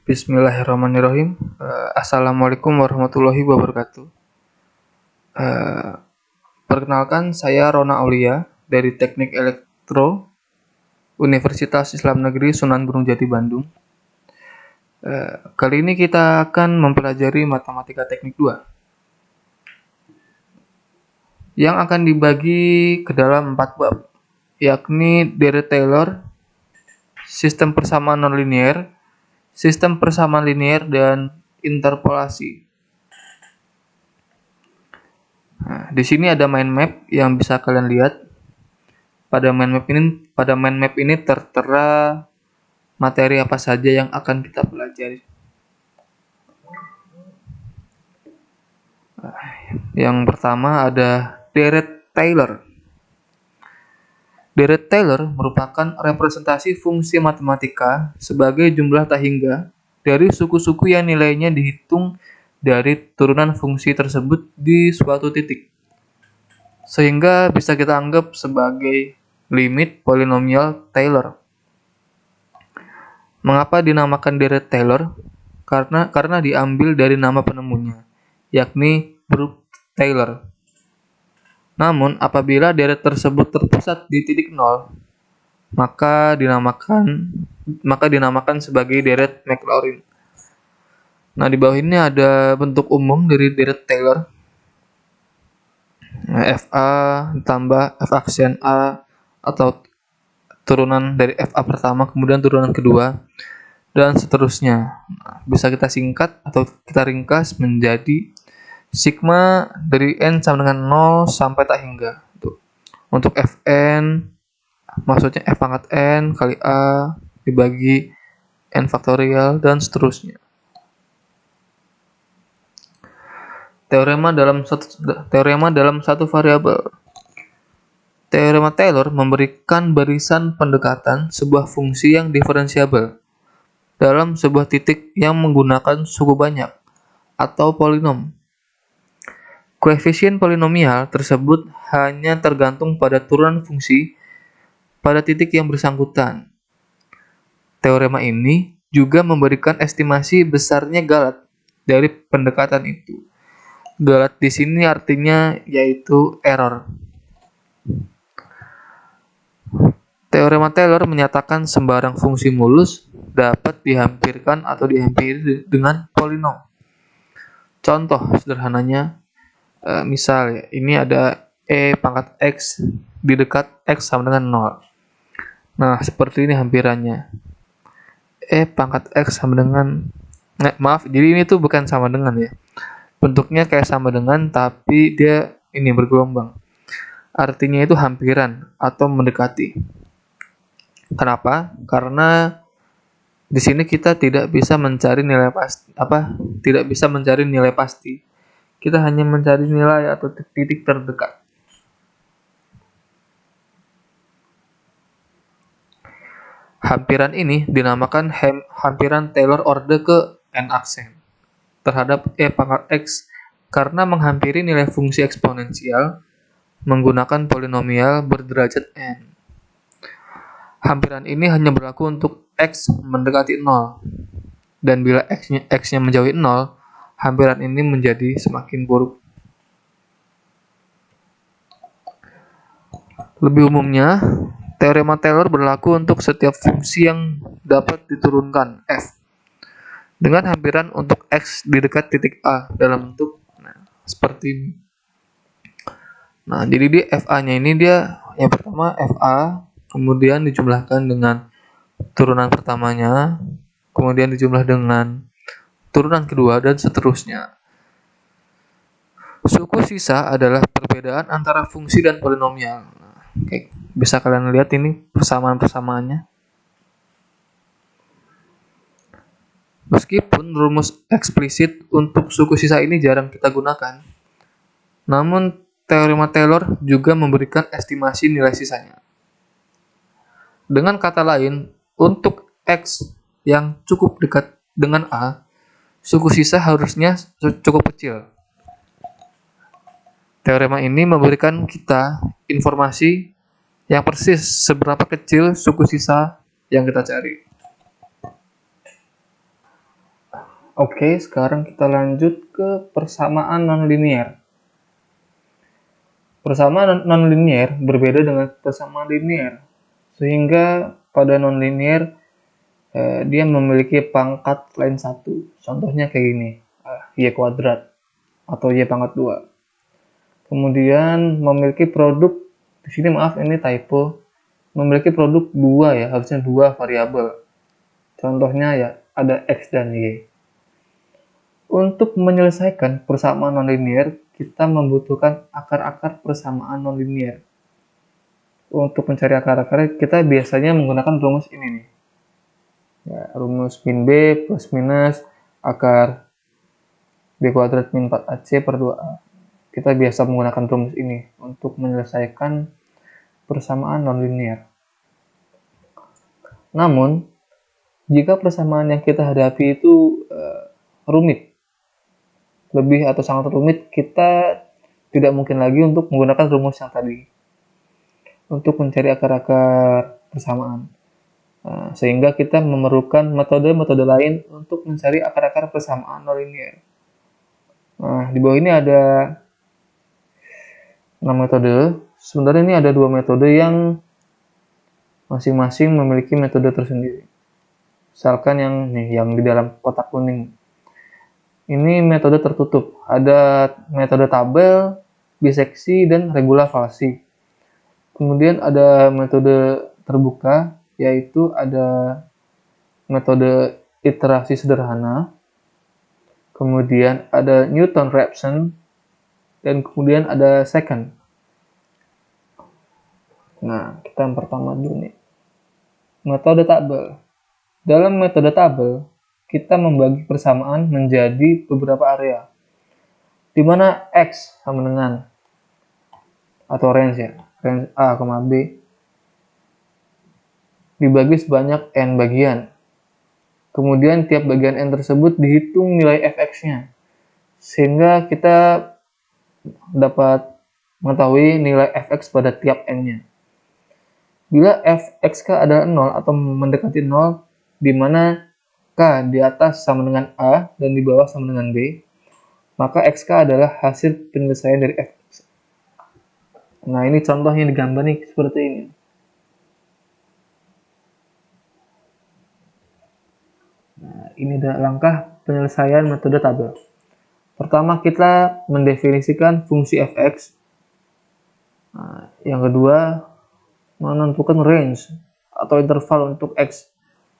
Bismillahirrahmanirrahim. Assalamualaikum warahmatullahi wabarakatuh. Eh, Perkenalkan, saya Rona Aulia dari Teknik Elektro Universitas Islam Negeri Sunan Gunung Jati Bandung. Kali ini kita akan mempelajari Matematika Teknik 2 yang akan dibagi ke dalam 4 bab, yakni Dirichlet-Taylor, sistem persamaan nonlinear, sistem persamaan linear, dan interpolasi. Nah, di sini ada mind map yang bisa kalian lihat. Pada mind map ini tertera materi apa saja yang akan kita pelajari. Yang pertama ada Dirichlet-Taylor. Dirichlet-Taylor merupakan representasi fungsi matematika sebagai jumlah tak hingga dari suku-suku yang nilainya dihitung dari turunan fungsi tersebut di suatu titik, sehingga bisa kita anggap sebagai limit polinomial Taylor. Mengapa dinamakan Dirichlet-Taylor? Karena diambil dari nama penemunya, yakni Brooke Taylor. Namun, apabila deret tersebut terpusat di titik nol, maka dinamakan sebagai deret Maclaurin. Nah, di bawah ini ada bentuk umum dari Dirichlet-Taylor. FA ditambah F aksen A atau turunan dari FA pertama, kemudian turunan kedua, dan seterusnya. Bisa kita singkat atau kita ringkas menjadi sigma dari n sama dengan 0 sampai tak hingga. Untuk Fn, maksudnya F pangkat n kali A dibagi n faktorial, dan seterusnya. Teorema dalam satu variabel. Teorema Taylor memberikan barisan pendekatan sebuah fungsi yang diferensiabel dalam sebuah titik yang menggunakan suku banyak atau polinom. Koefisien polinomial tersebut hanya tergantung pada turunan fungsi pada titik yang bersangkutan. Teorema ini juga memberikan estimasi besarnya galat dari pendekatan itu. Galat di sini artinya yaitu error. Teorema Taylor menyatakan sembarang fungsi mulus dapat dihampirkan atau dihampiri dengan polinom. Contoh sederhananya, misal ya, ini ada E pangkat X di dekat X sama dengan 0. Nah, seperti ini hampirannya. E pangkat X sama dengan, jadi ini tuh bukan sama dengan ya. Bentuknya kayak sama dengan, tapi dia ini bergelombang. Artinya itu hampiran atau mendekati. Kenapa? Karena di sini kita tidak bisa mencari nilai pasti. Kita hanya mencari nilai atau titik terdekat. Hampiran ini dinamakan hampiran Taylor orde ke n aksen terhadap E pangkat X karena menghampiri nilai fungsi eksponensial menggunakan polinomial berderajat n. Hampiran ini hanya berlaku untuk X mendekati 0. Dan bila X-nya menjauhi 0, hampiran ini menjadi semakin buruk. Lebih umumnya, teorema Taylor berlaku untuk setiap fungsi yang dapat diturunkan f dengan hampiran untuk x di dekat titik A dalam bentuk seperti ini. Nah, jadi di FA-nya ini dia yang pertama FA, kemudian dijumlahkan dengan turunan pertamanya, kemudian dijumlah dengan turunan kedua, dan seterusnya. Suku sisa adalah perbedaan antara fungsi dan polinomial. Oke, bisa kalian lihat ini persamaan-persamaannya. Meskipun rumus eksplisit untuk suku sisa ini jarang kita gunakan, namun teorema Taylor juga memberikan estimasi nilai sisanya. Dengan kata lain, untuk X yang cukup dekat dengan A, suku sisa harusnya cukup kecil. Teorema ini memberikan kita informasi yang persis seberapa kecil suku sisa yang kita cari. Oke, sekarang kita lanjut ke persamaan nonlinier. Persamaan nonlinier berbeda dengan persamaan linier, sehingga pada nonlinier dia memiliki pangkat lain satu. Contohnya kayak gini, y kuadrat atau y pangkat 2. Kemudian memiliki produk, di sini maaf ini typo, memiliki produk 2 ya, harusnya 2 variabel. Contohnya ya ada x dan y. Untuk menyelesaikan persamaan nonlinier, kita membutuhkan akar-akar persamaan nonlinier. Untuk mencari akar-akarnya, kita biasanya menggunakan rumus ini nih. Ya, rumus min b plus minus akar b kuadrat min 4ac per 2a. Kita biasa menggunakan rumus ini untuk menyelesaikan persamaan nonlinier. Namun, jika persamaan yang kita hadapi itu rumit, lebih atau sangat rumit, kita tidak mungkin lagi untuk menggunakan rumus yang tadi untuk mencari akar-akar persamaan. Sehingga kita memerlukan metode-metode lain untuk mencari akar-akar persamaan nonlinier. Nah, di bawah ini ada 6 metode. Sebenarnya ini ada 2 metode yang masing-masing memiliki metode tersendiri. Misalkan yang di dalam kotak kuning. Ini metode tertutup. Ada metode tabel, biseksi, dan regula falsi. Kemudian ada metode terbuka, yaitu ada metode iterasi sederhana. Kemudian ada Newton-Raphson, dan kemudian ada second. Nah, kita yang pertama dulu nih. Metode tabel. Dalam metode tabel, kita membagi persamaan menjadi beberapa area, di mana X sama dengan, atau range ya, range A, B, dibagi sebanyak N bagian. Kemudian tiap bagian N tersebut dihitung nilai fx-nya, sehingga kita dapat mengetahui nilai fx pada tiap n-nya. Bila fxk adalah 0 atau mendekati 0, di mana k di atas sama dengan a dan di bawah sama dengan b, maka xk adalah hasil penyelesaian dari fx. Nah, ini contohnya digambar nih seperti ini. Nah, ini adalah langkah penyelesaian metode tabel. Pertama, kita mendefinisikan fungsi fx. Nah, yang kedua, menentukan range atau interval untuk x.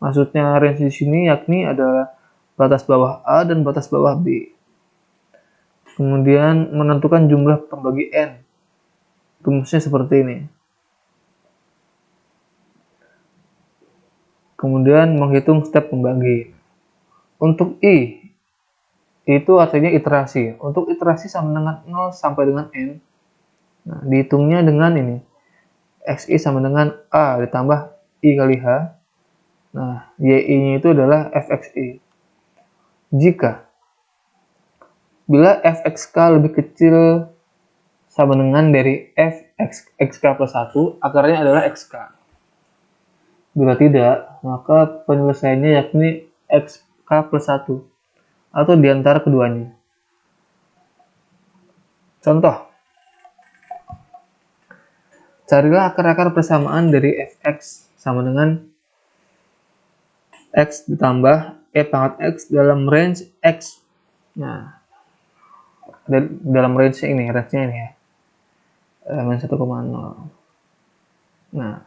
Maksudnya range di sini yakni adalah batas bawah A dan batas bawah B. Kemudian menentukan jumlah pembagi n. Rumusnya seperti ini. Kemudian menghitung step pembagi. Untuk i, itu artinya iterasi. Untuk iterasi sama dengan 0 sampai dengan n, nah, dihitungnya dengan ini. Xi sama dengan A ditambah I kali H. Nah, YI-nya itu adalah fxi. Bila fxk lebih kecil sama dengan dari fxk plus 1, akarnya adalah xk. Bila tidak, maka penyelesaiannya yakni xk plus 1, atau diantara keduanya. Contoh, carilah akar-akar persamaan dari fx sama dengan x ditambah e pangkat x dalam range x. Nah, dalam range-nya ini ya, -1,0. Nah,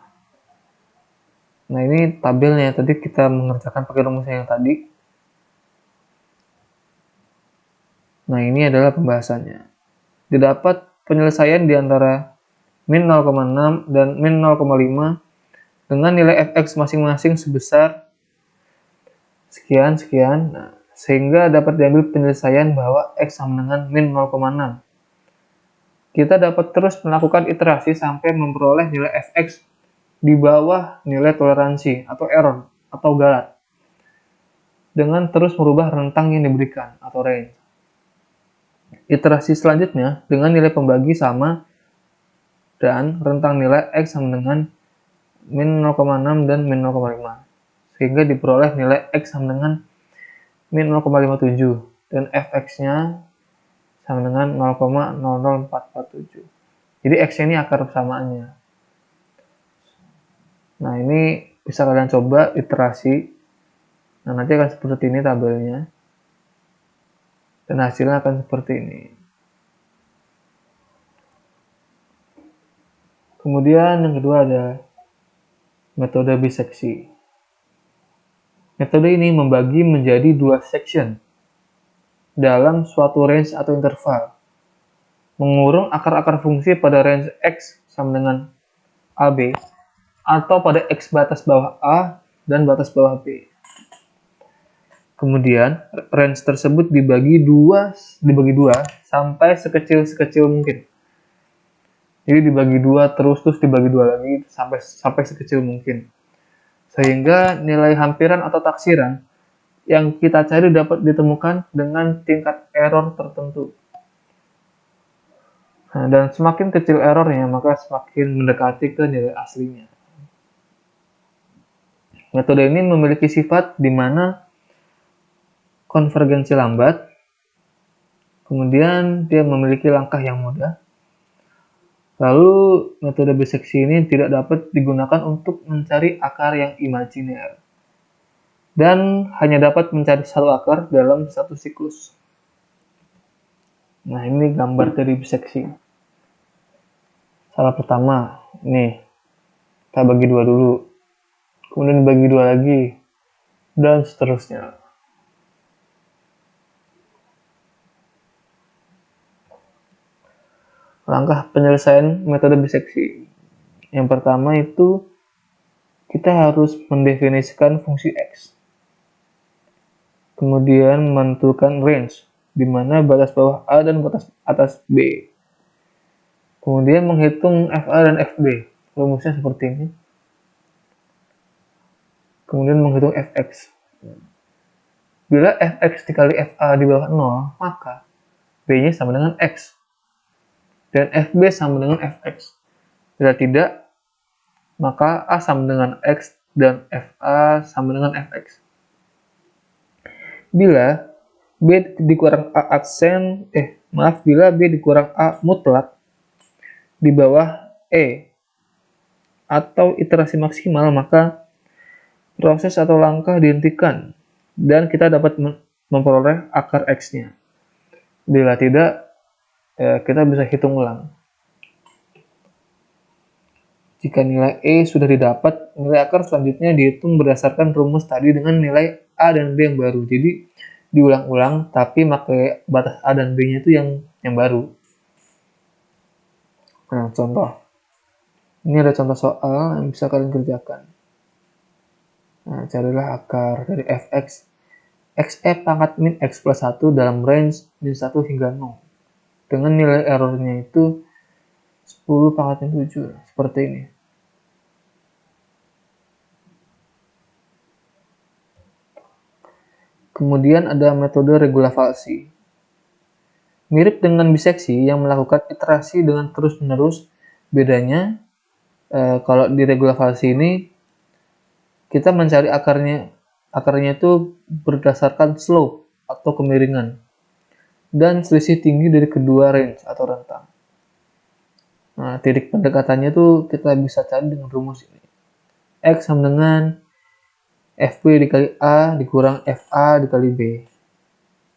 ini tabelnya. Tadi kita mengerjakan pakai rumusnya yang tadi. Nah, ini adalah pembahasannya. Didapat penyelesaian di antara min 0,6 dan min 0,5 dengan nilai fx masing-masing sebesar sekian. Nah, sehingga dapat diambil penyelesaian bahwa x sama dengan min 0,6. Kita dapat terus melakukan iterasi sampai memperoleh nilai fx di bawah nilai toleransi atau error atau galat, dengan terus merubah rentang yang diberikan atau range. Iterasi selanjutnya dengan nilai pembagi sama dan rentang nilai x sama dengan min 0,6 dan min 0,5, sehingga diperoleh nilai x sama dengan min 0,57 dan fx-nya sama dengan 0,00447. Jadi x ini akar persamaannya. Nah, ini bisa kalian coba iterasi. Nah, nanti akan seperti ini tabelnya. Dan hasilnya akan seperti ini. Kemudian yang kedua ada metode biseksi. Metode ini membagi menjadi dua section dalam suatu range atau interval. Mengurung akar-akar fungsi pada range x sama dengan AB atau pada x batas bawah A dan batas bawah B. Kemudian range tersebut dibagi dua sampai sekecil mungkin. Jadi dibagi dua terus dibagi dua lagi sampai sekecil mungkin. Sehingga nilai hampiran atau taksiran yang kita cari dapat ditemukan dengan tingkat error tertentu. Nah, dan semakin kecil errornya, maka semakin mendekati ke nilai aslinya. Metode ini memiliki sifat di mana konvergensi lambat, kemudian dia memiliki langkah yang mudah. Lalu, metode biseksi ini tidak dapat digunakan untuk mencari akar yang imajiner, dan hanya dapat mencari satu akar dalam satu siklus. Nah, ini gambar dari biseksi. Salah pertama, nih, kita bagi dua dulu, kemudian bagi dua lagi, dan seterusnya. Langkah penyelesaian metode biseksi. Yang pertama itu, kita harus mendefinisikan fungsi x. Kemudian menentukan range, di mana batas bawah A dan batas atas B. Kemudian menghitung FA dan FB. Rumusnya seperti ini. Kemudian menghitung Fx. Bila Fx dikali Fa di bawah 0, maka B-nya sama dengan X. Dan Fb sama dengan Fx. Bila tidak, maka A sama dengan X dan Fa sama dengan Fx. Bila B dikurang A aksen, bila B dikurang A mutlak di bawah E atau iterasi maksimal, maka proses atau langkah dihentikan dan kita dapat memperoleh akar X-nya. Bila tidak, kita bisa hitung ulang. Jika nilai E sudah didapat, nilai akar selanjutnya dihitung berdasarkan rumus tadi dengan nilai A dan B yang baru. Jadi diulang-ulang, tapi pakai batas A dan B-nya itu yang baru. Nah, contoh. Ini ada contoh soal yang bisa kalian kerjakan. Nah, carilah akar dari fx. Xe pangkat min x plus 1 dalam range min 1 hingga 0. Dengan nilai errornya itu 10 pangkat min 7. Seperti ini. Kemudian ada metode regulavalsi. Mirip dengan biseksi yang melakukan iterasi dengan terus-menerus, bedanya kalau di regulavalsi ini kita mencari akarnya itu berdasarkan slope atau kemiringan dan selisih tinggi dari kedua range atau rentang. Nah, titik pendekatannya itu kita bisa cari dengan rumus ini. X sama dengan FB dikali A dikurang FA dikali B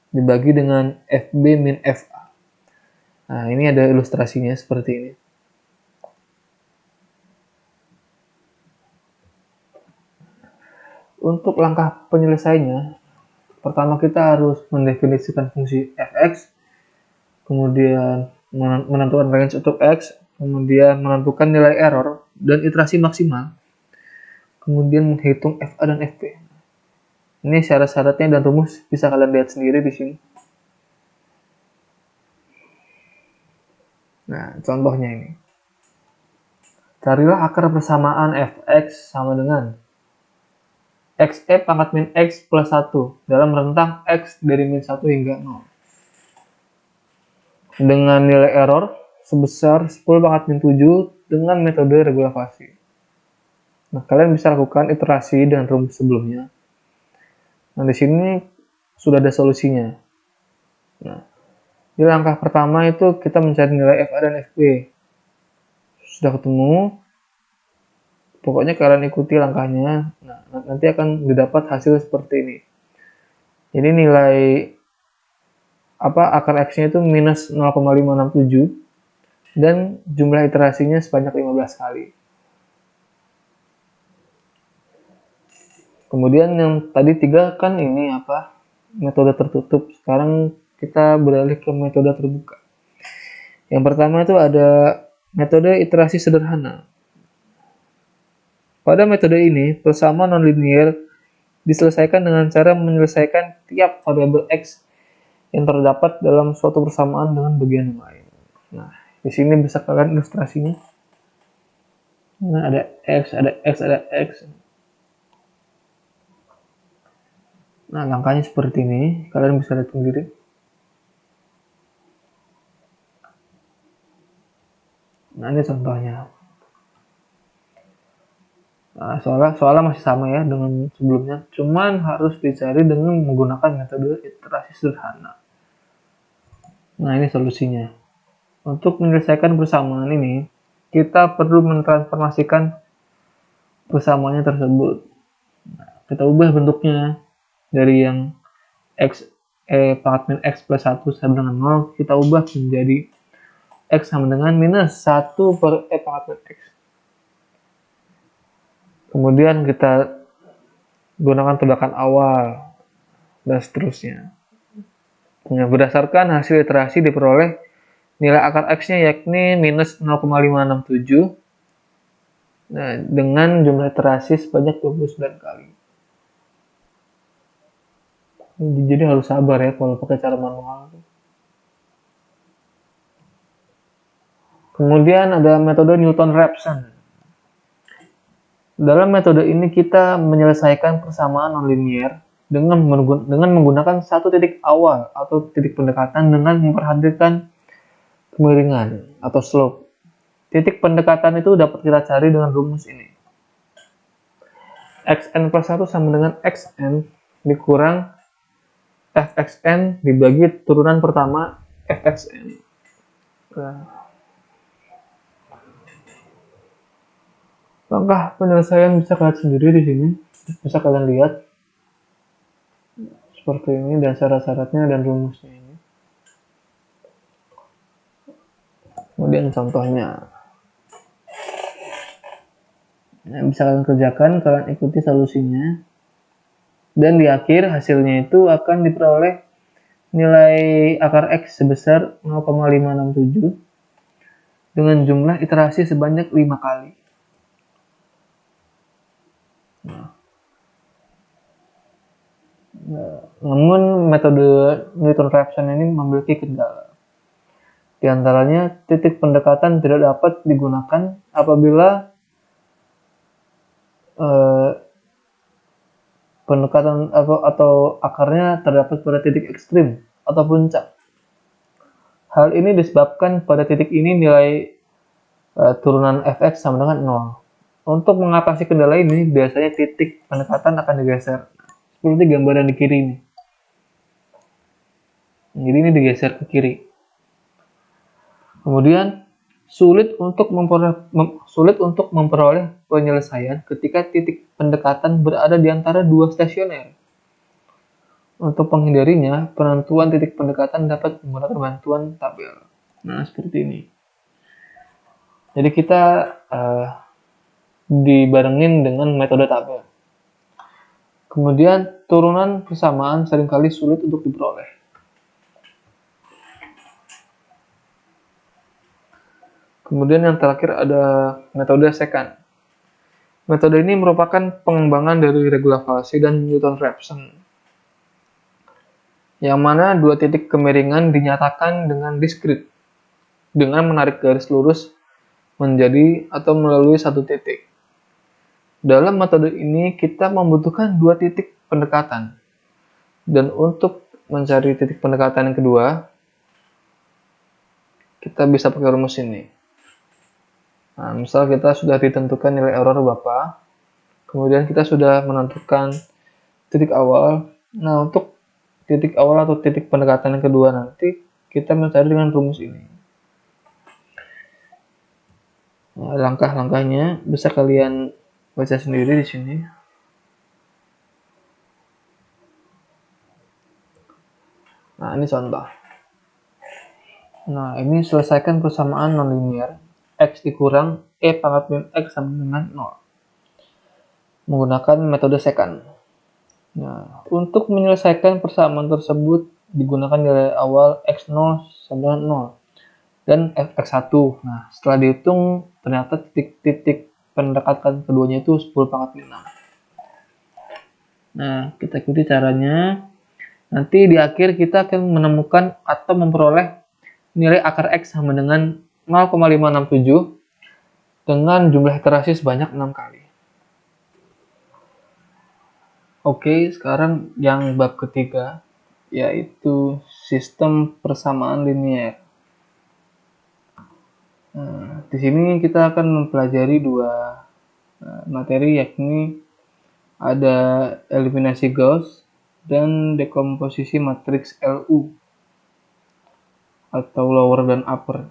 dibagi dengan FB min FA. Nah, ini ada ilustrasinya seperti ini. Untuk langkah penyelesaiannya, pertama kita harus mendefinisikan fungsi fx, kemudian menentukan range untuk x, kemudian menentukan nilai error dan iterasi maksimal, kemudian menghitung FA dan FB. Ini syarat-syaratnya dan rumus bisa kalian lihat sendiri di sini. Nah, contohnya ini. Carilah akar persamaan fx sama dengan Xe pangkat min x plus 1 dalam rentang x dari min 1 hingga 0. Dengan nilai error sebesar 10 pangkat min 7 dengan metode regulavalsi. Nah, kalian bisa lakukan iterasi dengan rumus sebelumnya. Nah, di sini sudah ada solusinya. Nah, di langkah pertama itu kita mencari nilai FA dan FB. Sudah ketemu, pokoknya kalian ikuti langkahnya. Nah, nanti akan didapat hasil seperti ini. Jadi nilai akar X-nya itu minus 0,567 dan jumlah iterasinya sebanyak 15 kali. Kemudian yang tadi 3 kan ini metode tertutup. Sekarang kita beralih ke metode terbuka. Yang pertama itu ada metode iterasi sederhana. Pada metode ini, persamaan nonlinear diselesaikan dengan cara menyelesaikan tiap variabel X yang terdapat dalam suatu persamaan dengan bagian yang lain. Nah, di sini bisa kalian ilustrasinya. Nah, ada X, ada X, ada X. Nah, langkahnya seperti ini. Kalian bisa lihat sendiri. Nah, ini contohnya. Nah, soalnya masih sama ya dengan sebelumnya. Cuman harus dicari dengan menggunakan metode iterasi sederhana. Nah, ini solusinya. Untuk menyelesaikan persamaan ini, kita perlu mentransformasikan persamaannya tersebut. Nah, kita ubah bentuknya dari yang pangkat min X plus 1 sama dengan 0, kita ubah menjadi X sama dengan minus 1 per pangkat min X. Kemudian kita gunakan tebakan awal, dan seterusnya. Nah, berdasarkan hasil iterasi diperoleh nilai akar X-nya yakni minus 0,567 dengan jumlah iterasi sebanyak 29 kali. Jadi harus sabar ya kalau pakai cara manual. Kemudian ada metode Newton-Raphson. Dalam metode ini kita menyelesaikan persamaan nonlinear dengan menggunakan satu titik awal atau titik pendekatan dengan memperhatikan kemiringan atau slope. Titik pendekatan itu dapat kita cari dengan rumus ini. Xn plus 1 sama dengan Xn dikurang Fxn dibagi turunan pertama Fxn. Langkah penyelesaian bisa kalian sendiri di sini. Bisa kalian lihat seperti ini dan syarat-syaratnya dan rumusnya ini. Kemudian contohnya. Nah, bisa kalian kerjakan, kalian ikuti solusinya. Dan di akhir hasilnya itu akan diperoleh nilai akar X sebesar 0,567 dengan jumlah iterasi sebanyak 5 kali. Namun metode Newton-Raphson ini memiliki kendala. Di antaranya titik pendekatan tidak dapat digunakan apabila pendekatan atau akarnya terdapat pada titik ekstrim atau puncak. Hal ini disebabkan pada titik ini nilai turunan Fx sama dengan 0. Untuk mengatasi kendala ini, biasanya titik pendekatan akan digeser. Seperti gambaran di kiri ini. Jadi ini digeser ke kiri. Kemudian sulit untuk memperoleh penyelesaian ketika titik pendekatan berada di antara dua stasioner. Untuk menghindarinya, penentuan titik pendekatan dapat menggunakan bantuan tabel. Nah, seperti ini. Jadi kita dibarengin dengan metode tabel. Kemudian turunan persamaan seringkali sulit untuk diperoleh. Kemudian yang terakhir ada metode secant. Metode ini merupakan pengembangan dari regulavalsi dan Newton-Raphson, yang mana dua titik kemiringan dinyatakan dengan diskrit, dengan menarik garis lurus menjadi atau melalui satu titik. Dalam metode ini kita membutuhkan dua titik pendekatan, dan untuk mencari titik pendekatan yang kedua, kita bisa pakai rumus ini. Nah, misal kita sudah ditentukan nilai error Bapak, kemudian kita sudah menentukan titik awal. Nah, untuk titik awal atau titik pendekatan yang kedua nanti kita mencari dengan rumus ini. Nah, langkah-langkahnya bisa kalian baca sendiri di sini. Nah, ini contoh. Nah, ini selesaikan persamaan nonlinear x dikurang e pangkat min x sama dengan 0 menggunakan metode secant. Nah, untuk menyelesaikan persamaan tersebut digunakan nilai awal x0 sama dengan 0 dan x1. Nah, setelah dihitung ternyata titik-titik pendekatan keduanya itu 10 pangkat min 6. Nah, kita ikuti caranya. Nanti di akhir kita akan menemukan atau memperoleh nilai akar X sama dengan 0,567 dengan jumlah iterasi sebanyak 6 kali. Oke, sekarang yang bab ketiga, yaitu sistem persamaan linear. Nah, di sini kita akan mempelajari dua materi, yakni ada eliminasi Gauss dan dekomposisi matriks LU atau lower dan upper.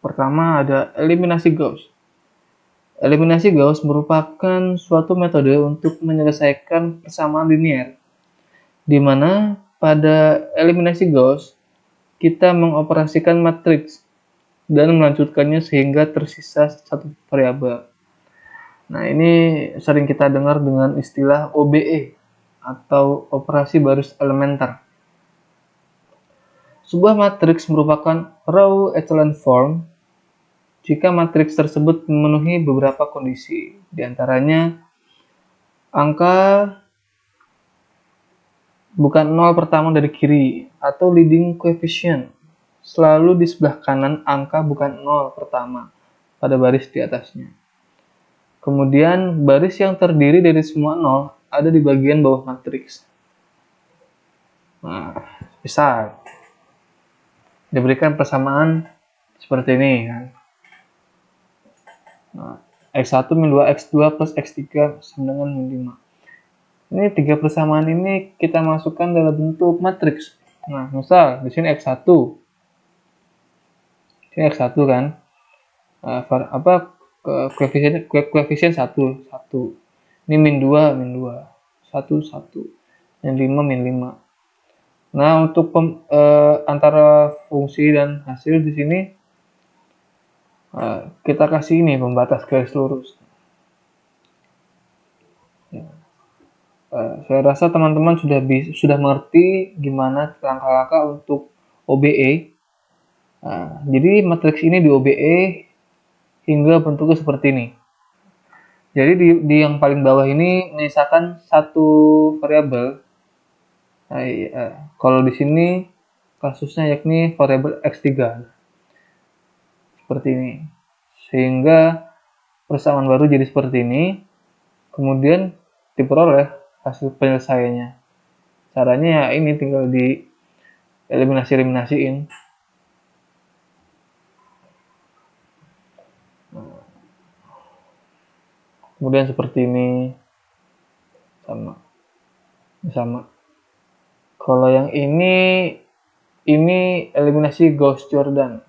Pertama ada eliminasi Gauss. Eliminasi Gauss merupakan suatu metode untuk menyelesaikan persamaan linear, di mana pada eliminasi Gauss kita mengoperasikan matriks dan melanjutkannya sehingga tersisa satu variabel. Nah, ini sering kita dengar dengan istilah OBE atau operasi baris elementer. Sebuah matriks merupakan row echelon form jika matriks tersebut memenuhi beberapa kondisi, di antaranya angka bukan 0 pertama dari kiri atau leading coefficient selalu di sebelah kanan angka bukan 0 pertama pada baris di atasnya. Kemudian baris yang terdiri dari semua 0 ada di bagian bawah matriks. Nah, misal diberikan persamaan seperti ini kan. Nah, x1 min 2 x2 plus x3 sama dengan min 5. Ini tiga persamaan ini kita masukkan dalam bentuk matriks. Nah, misal di sini x1. Sini x1 kan. Koefisien 1. Ini min 2, 1, 1. Min 5, min 5. Nah, untuk antara fungsi dan hasil di sini kita kasih ini pembatas garis lurus. Saya rasa teman-teman sudah mengerti gimana langkah-langkah untuk OBE. Jadi matriks ini di OBE hingga bentuknya seperti ini. Jadi di yang paling bawah ini menyisakan satu variabel. Kalau di sini kasusnya yakni variabel x3. Seperti ini. Sehingga persamaan baru jadi seperti ini. Kemudian diperoleh hasil penyelesaiannya. Caranya ya ini tinggal di eliminasiin. Kemudian seperti ini sama. Kalau yang ini eliminasi Gauss-Jordan.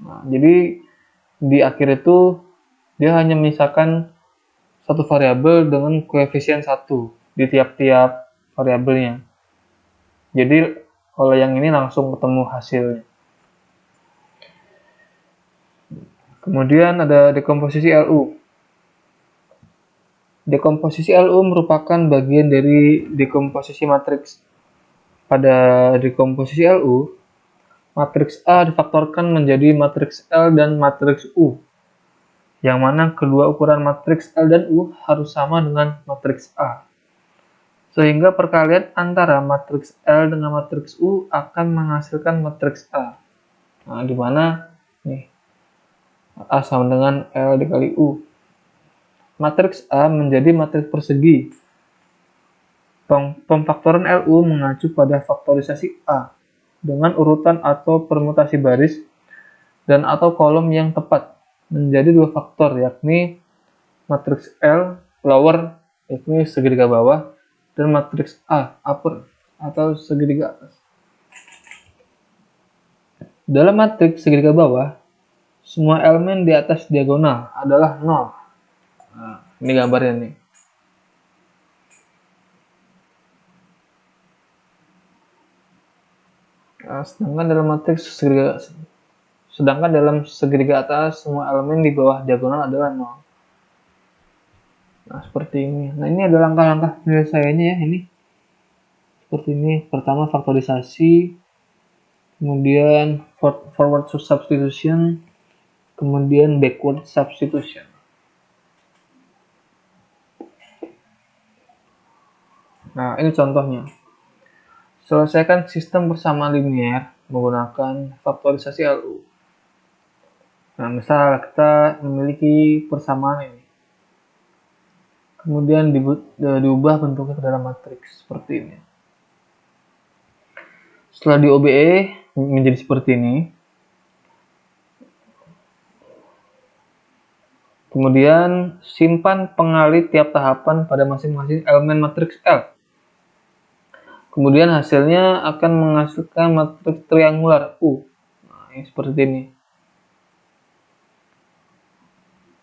Nah, jadi di akhir itu dia hanya menyisakan satu variabel dengan koefisien 1 di tiap-tiap variabelnya. Jadi kalau yang ini langsung ketemu hasilnya. Kemudian ada dekomposisi LU. Dekomposisi LU merupakan bagian dari dekomposisi matriks. Pada dekomposisi LU, matriks A difaktorkan menjadi matriks L dan matriks U, yang mana kedua ukuran matriks L dan U harus sama dengan matriks A. Sehingga perkalian antara matriks L dengan matriks U akan menghasilkan matriks A. Nah, di mana nih A sama dengan L dikali U. Matriks A menjadi matriks persegi. Pemfaktoran LU mengacu pada faktorisasi A dengan urutan atau permutasi baris dan atau kolom yang tepat menjadi dua faktor, yakni matriks L lower yakni segitiga bawah dan matriks A upper atau segitiga atas. Dalam matriks segitiga bawah, semua elemen di atas diagonal adalah 0. Nah, ini gambarnya nih. Nah, sedangkan dalam segitiga atas, semua elemen di bawah diagonal adalah 0. Nah, seperti ini. Nah, ini ada langkah-langkah penyelesaiannya ya, ini. Seperti ini. Pertama, faktorisasi, kemudian forward substitution, kemudian backward substitution. Nah, ini contohnya. Selesaikan sistem persamaan linear menggunakan faktorisasi LU. Nah, misal kita memiliki persamaan ini. Kemudian diubah bentuknya ke dalam matriks seperti ini. Setelah di OBE menjadi seperti ini. Kemudian simpan pengali tiap tahapan pada masing-masing elemen matriks L. Kemudian hasilnya akan menghasilkan matriks triangular U. Nah, ini seperti ini.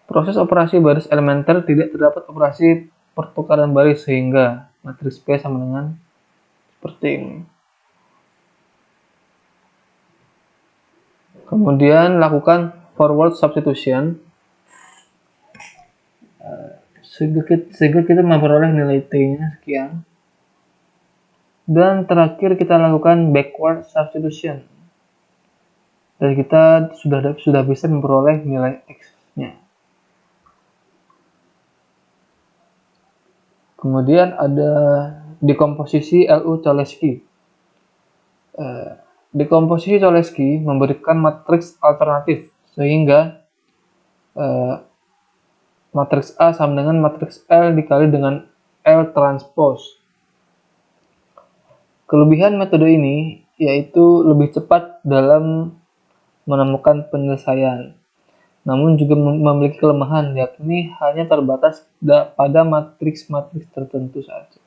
Proses operasi baris elementer tidak terdapat operasi pertukaran baris sehingga matriks P sama dengan seperti ini. Kemudian lakukan forward substitution sehingga kita memperoleh nilai T-nya sekian. Dan terakhir kita lakukan backward substitution. Dan kita sudah bisa memperoleh nilai X-nya. Kemudian ada dekomposisi LU Cholesky. Dekomposisi Cholesky memberikan matriks alternatif sehingga matriks A sama dengan matriks L dikali dengan L transpose. Kelebihan metode ini yaitu lebih cepat dalam menemukan penyelesaian. Namun juga memiliki kelemahan, yakni hanya terbatas pada matriks-matriks tertentu saja.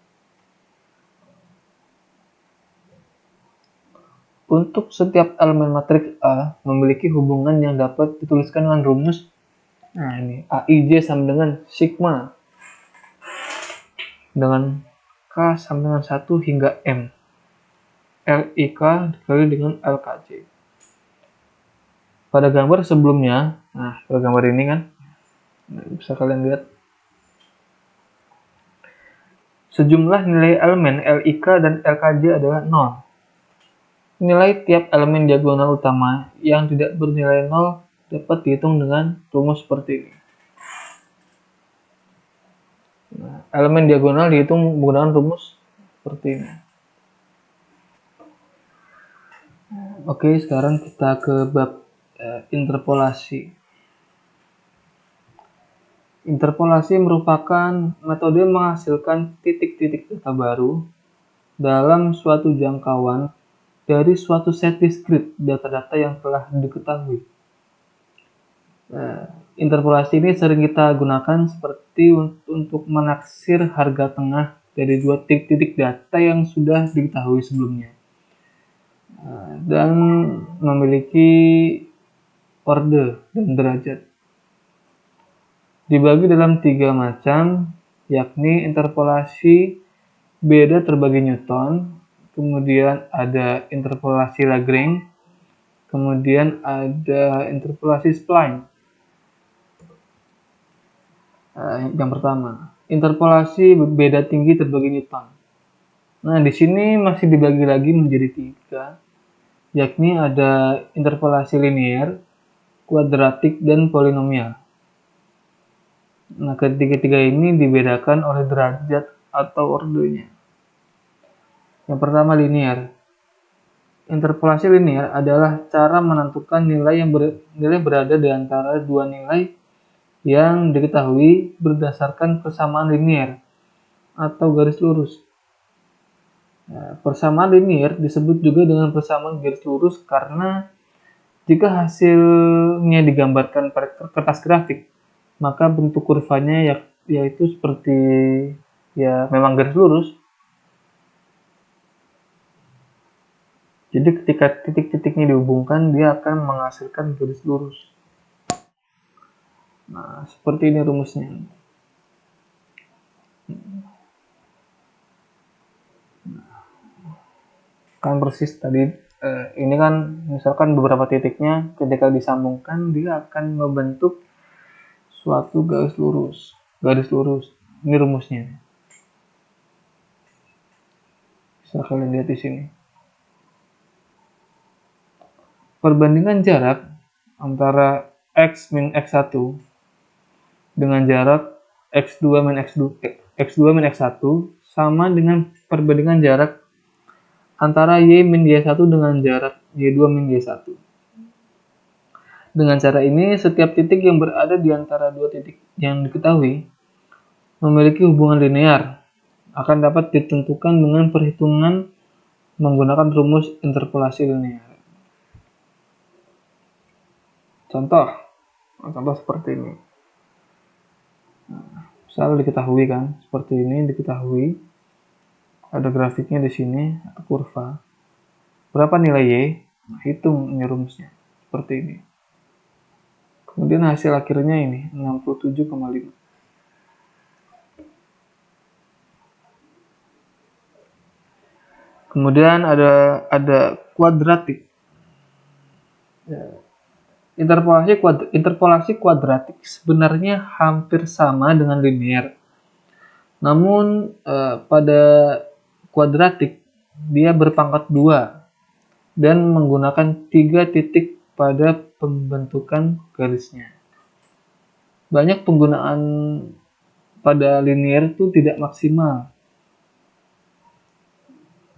Untuk setiap elemen matriks A memiliki hubungan yang dapat dituliskan dengan rumus. Nah, ini Aij sama dengan sigma dengan K sama dengan 1 hingga M. Lik dikali dengan Lkj. Pada gambar sebelumnya, nah pada gambar ini kan, bisa kalian lihat sejumlah nilai elemen Lik dan Lkj adalah 0. Nilai tiap elemen diagonal utama yang tidak bernilai 0 dapat dihitung dengan rumus seperti ini. Nah, elemen diagonal dihitung menggunakan rumus seperti ini. Oke, sekarang kita ke bab interpolasi. Interpolasi merupakan metode menghasilkan titik-titik data baru dalam suatu jangkauan dari suatu set diskrit data-data yang telah diketahui. Interpolasi ini sering kita gunakan seperti untuk menaksir harga tengah dari dua titik-titik data yang sudah diketahui sebelumnya dan memiliki orde dan derajat. Dibagi dalam 3 macam, yakni interpolasi beda terbagi Newton, kemudian ada interpolasi Lagrange, kemudian ada interpolasi spline. Yang pertama, interpolasi beda tinggi terbagi Newton. Nah, di sini masih dibagi lagi menjadi 3, yakni ada interpolasi linear, kuadratik, dan polinomial. Nah, ketiga-tiga ini dibedakan oleh derajat atau ordenya. Yang pertama, linear. Interpolasi linear adalah cara menentukan nilai yang berada di antara dua nilai yang diketahui berdasarkan persamaan linear atau garis lurus. Nah, persamaan linear disebut juga dengan persamaan garis lurus karena jika hasilnya digambarkan pada kertas grafik, maka bentuk kurvanya yaitu seperti ya memang garis lurus. Jadi ketika titik-titiknya dihubungkan, dia akan menghasilkan garis lurus. Nah, seperti ini rumusnya. Kan persis tadi, ini kan misalkan beberapa titiknya ketika disambungkan, dia akan membentuk suatu garis lurus. Garis lurus. Ini rumusnya. Bisa kalian lihat di sini. Perbandingan jarak antara X min X1 dengan jarak X2 min X2 min X1 sama dengan perbandingan jarak antara Y min Y1 dengan jarak Y2 min Y1. Dengan cara ini, setiap titik yang berada di antara dua titik yang diketahui memiliki hubungan linear akan dapat ditentukan dengan perhitungan menggunakan rumus interpolasi linear. Contoh seperti ini. Selalu diketahui kan, seperti ini diketahui. Ada grafiknya di sini, atau kurva. Berapa nilai Y? Nah, hitung ini rumusnya. Seperti ini. Kemudian hasil akhirnya ini 67,5. Kemudian ada kuadratik. Interpolasi kuadratik sebenarnya hampir sama dengan linear. Namun pada kuadratik dia berpangkat 2 dan menggunakan 3 titik pada pembentukan garisnya. Banyak penggunaan pada linear itu tidak maksimal.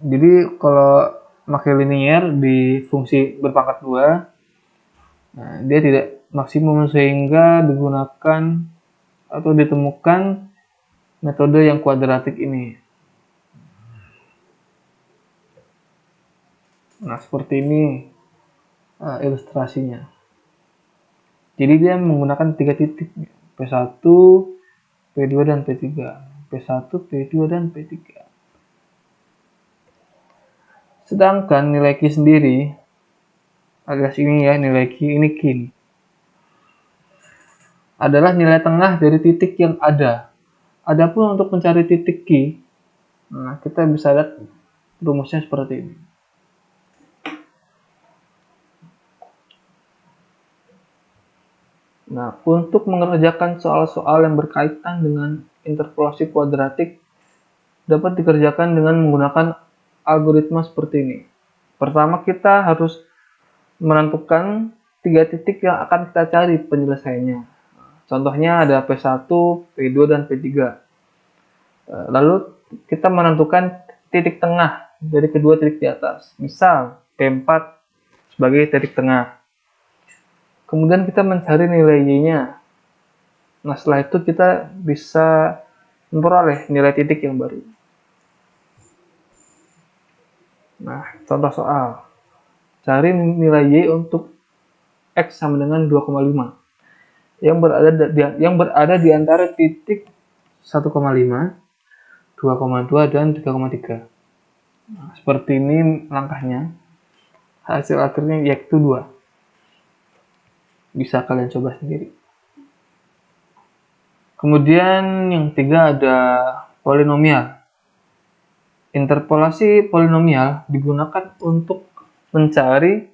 Jadi kalau pakai linear di fungsi berpangkat 2, nah, dia tidak maksimum sehingga digunakan atau ditemukan metode yang kuadratik ini. Nah, seperti ini ilustrasinya. Jadi dia menggunakan 3 titik, P1, P2, dan P3. P1, P2, dan P3. Sedangkan nilai Q sendiri, alias ini ya, nilai Q ini Q, adalah nilai tengah dari titik yang ada. Adapun untuk mencari titik Q, nah kita bisa lihat rumusnya seperti ini. Nah, untuk mengerjakan soal-soal yang berkaitan dengan interpolasi kuadratik dapat dikerjakan dengan menggunakan algoritma seperti ini. Pertama, kita harus menentukan 3 titik yang akan kita cari penyelesaiannya. Contohnya ada P1, P2, dan P3. Lalu kita menentukan titik tengah dari kedua titik di atas. Misal P4 sebagai titik tengah. Kemudian kita mencari nilai Y-nya. Nah, setelah itu kita bisa memperoleh nilai titik yang baru. Nah, contoh soal. Cari nilai Y untuk X sama dengan 2,5. Yang berada di antara titik 1,5, 2,2, dan 3,3. Nah, seperti ini langkahnya. Hasil akhirnya yaitu 2. Bisa kalian coba sendiri. Kemudian yang ketiga ada polinomial. Interpolasi polinomial digunakan untuk mencari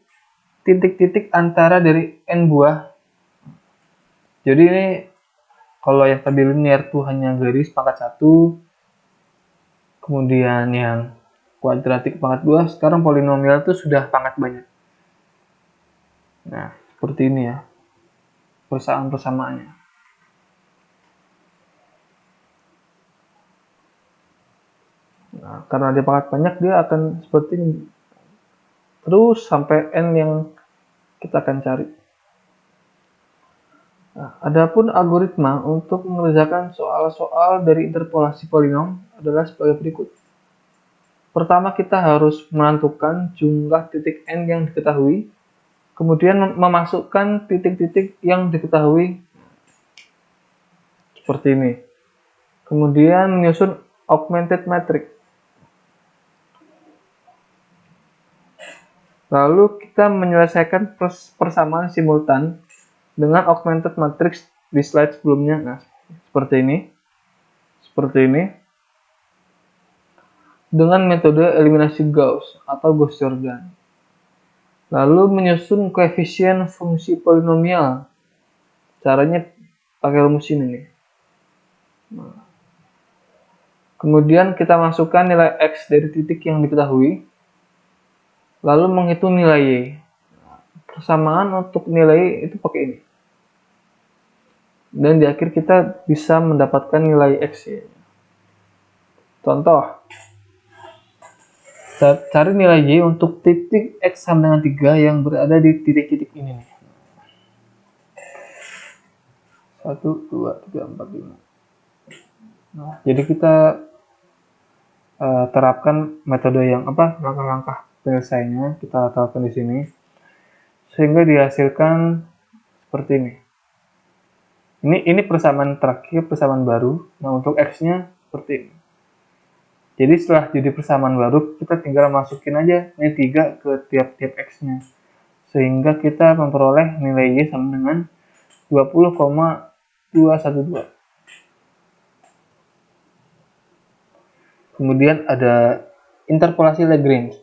titik-titik antara dari n buah. Jadi ini kalau yang tadi linear tuh hanya garis pangkat 1, kemudian yang kuadratik pangkat 2, sekarang polinomial itu sudah pangkat banyak. Nah, seperti ini ya persamaannya. Nah, karena dia pangkat banyak, dia akan seperti ini terus sampai n yang kita akan cari. Nah, adapun algoritma untuk mengerjakan soal-soal dari interpolasi polinom adalah sebagai berikut. Pertama, kita harus menentukan jumlah titik n yang diketahui, kemudian memasukkan titik-titik yang diketahui seperti ini. Kemudian menyusun augmented matrix. Lalu kita menyelesaikan persamaan simultan dengan augmented matrix di slide sebelumnya. Nah, seperti ini. Seperti ini. Dengan metode eliminasi Gauss atau Gauss-Jordan. Lalu menyusun koefisien fungsi polinomial. Caranya pakai rumus ini nih. Kemudian kita masukkan nilai X dari titik yang diketahui. Lalu menghitung nilai Y. Persamaan untuk nilai itu pakai ini. Dan di akhir kita bisa mendapatkan nilai X. Contoh. Cari nilai Y untuk titik X sama dengan 3 yang berada di titik-titik ini. 1, 2, 3, 4, 5. Nah, jadi kita terapkan metode yang langkah-langkah penyelesaiannya kita terapkan di sini sehingga dihasilkan seperti ini. Ini persamaan terakhir, persamaan baru. Nah, untuk X-nya seperti ini. Jadi setelah jadi persamaan baru, kita tinggal masukin aja nilai 3 ke tiap-tiap X-nya. Sehingga kita memperoleh nilai Y sama dengan 20,212. Kemudian ada interpolasi Lagrange.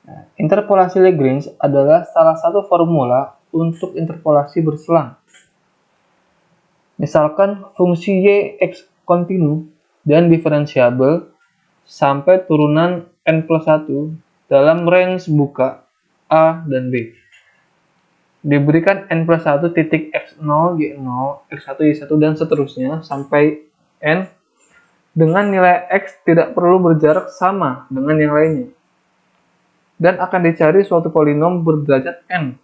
Nah, interpolasi Lagrange adalah salah satu formula untuk interpolasi berselang. Misalkan fungsi y x kontinu dan diferensiabel sampai turunan n+1 dalam range buka A dan B. Diberikan n+1 titik x0, y0, x1, y1, dan seterusnya sampai n dengan nilai x tidak perlu berjarak sama dengan yang lainnya. Dan akan dicari suatu polinom berderajat n.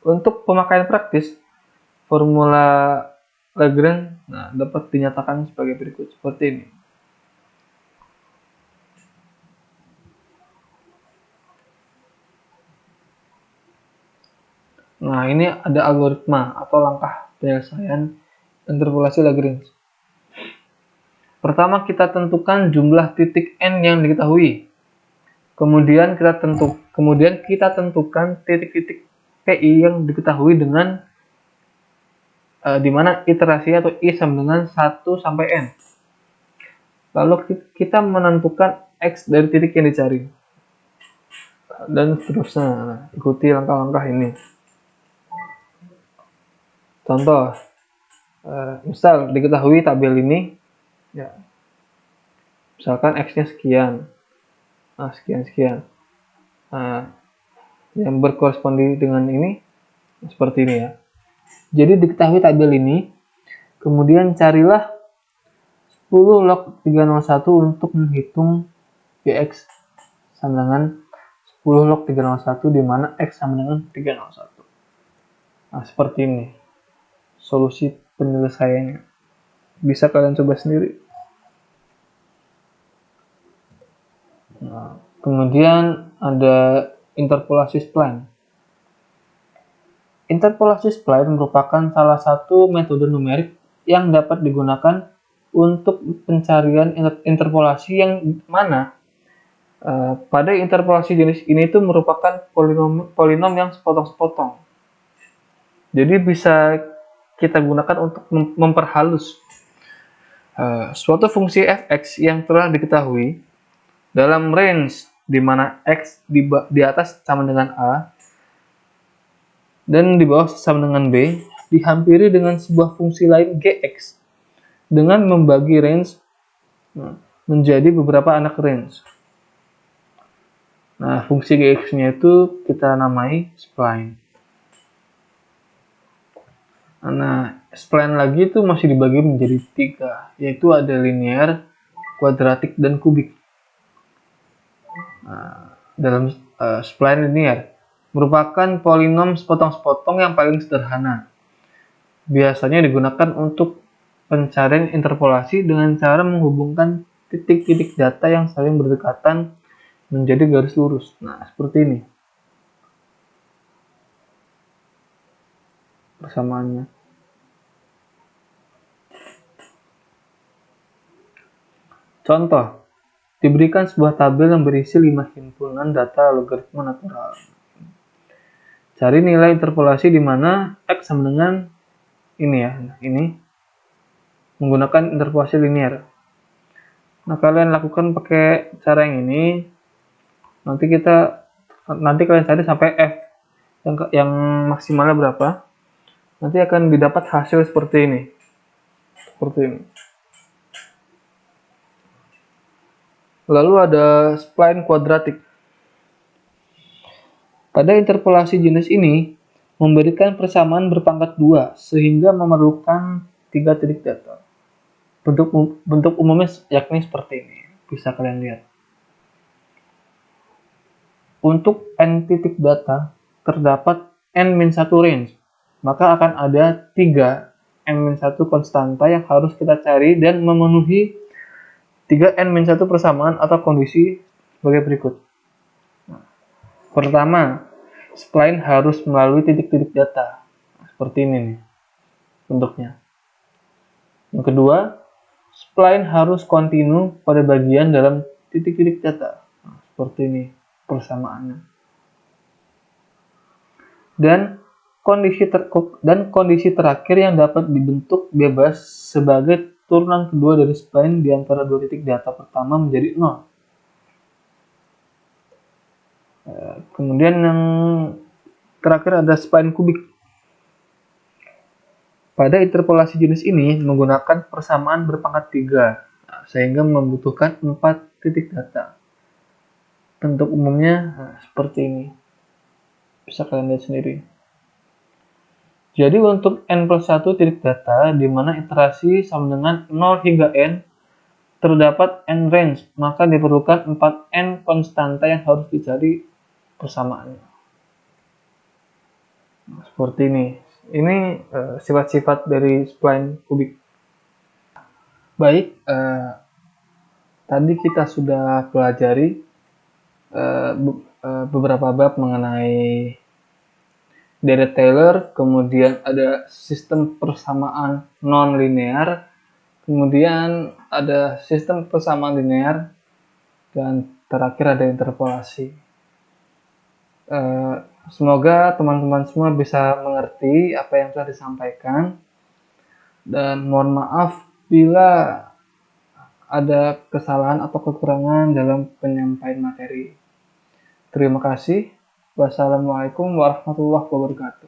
Untuk pemakaian praktis, formula Lagrange dapat dinyatakan sebagai berikut, seperti ini. Nah, ini ada algoritma atau langkah penyelesaian interpolasi Lagrange. Pertama, kita tentukan jumlah titik n yang diketahui. Kemudian kita tentukan titik-titik PI yang diketahui dengan di mana iterasi atau I sama dengan 1 sampai n. Lalu kita menentukan X dari titik yang dicari. Dan seterusnya. Nah, ikuti langkah-langkah ini. Contoh, misal diketahui tabel ini, ya, misalkan X-nya sekian. Nah, sekian. Nah, yang berkorespondi dengan ini, seperti ini ya. Jadi diketahui tabel ini, kemudian carilah 10 log 301 untuk menghitung Px sama dengan 10 log 301 di mana X sama dengan 301. Nah, seperti ini solusi penyelesaiannya. Bisa kalian coba sendiri. Nah, kemudian ada interpolasi spline. Interpolasi spline merupakan salah satu metode numerik yang dapat digunakan untuk pencarian interpolasi yang mana pada interpolasi jenis ini itu merupakan polinom yang sepotong-sepotong. Jadi bisa kita gunakan untuk memperhalus suatu fungsi fx yang telah diketahui dalam range di mana x di atas sama dengan a dan di bawah sama dengan b, dihampiri dengan sebuah fungsi lain gx dengan membagi range menjadi beberapa anak range. Nah, fungsi gx-nya itu kita namai spline. Nah, spline lagi itu masih dibagi menjadi 3, yaitu ada linear, kuadratik, dan kubik. Nah, dalam spline linear merupakan polinom sepotong-sepotong yang paling sederhana. Biasanya digunakan untuk pencarian interpolasi dengan cara menghubungkan titik-titik data yang saling berdekatan menjadi garis lurus. Nah, seperti ini persamaannya. Contoh, diberikan sebuah tabel yang berisi 5 himpunan data logaritma natural. Cari nilai interpolasi di mana X sama dengan ini ya, ini menggunakan interpolasi linear. Nah, kalian lakukan pakai cara yang ini. Nanti kalian cari sampai F yang maksimalnya berapa. Nanti akan didapat hasil seperti ini. Lalu ada spline kuadratik. Pada interpolasi jenis ini memberikan persamaan berpangkat 2 sehingga memerlukan 3 titik data. Bentuk umumnya yakni seperti ini. Bisa kalian lihat. Untuk n titik data terdapat n-1 range, maka akan ada 3 n-1 konstanta yang harus kita cari dan memenuhi 3 n-1 persamaan atau kondisi sebagai berikut. Pertama, spline harus melalui titik-titik data. Seperti ini nih bentuknya. Yang kedua, spline harus kontinu pada bagian dalam titik-titik data. Seperti ini persamaannya. Dan kondisi terakhir yang dapat dibentuk bebas sebagai turunan kedua dari spline di antara dua titik data pertama menjadi 0. Kemudian yang terakhir ada spline kubik. Pada interpolasi jenis ini menggunakan persamaan berpangkat 3, sehingga membutuhkan 4 titik data. Bentuk umumnya seperti ini. Bisa kalian lihat sendiri. Jadi untuk n+1 titik data, di mana iterasi sama dengan 0 hingga n, terdapat n range, maka diperlukan 4n konstanta yang harus dicari persamaannya. Seperti ini. Ini sifat-sifat dari spline kubik. Baik, tadi kita sudah pelajari beberapa bab mengenai Dirac-Taylor, kemudian ada sistem persamaan non-linear, kemudian ada sistem persamaan linear, dan terakhir ada interpolasi. Semoga teman-teman semua bisa mengerti apa yang telah disampaikan, dan mohon maaf bila ada kesalahan atau kekurangan dalam penyampaian materi. Terima kasih. Wassalamualaikum warahmatullahi wabarakatuh.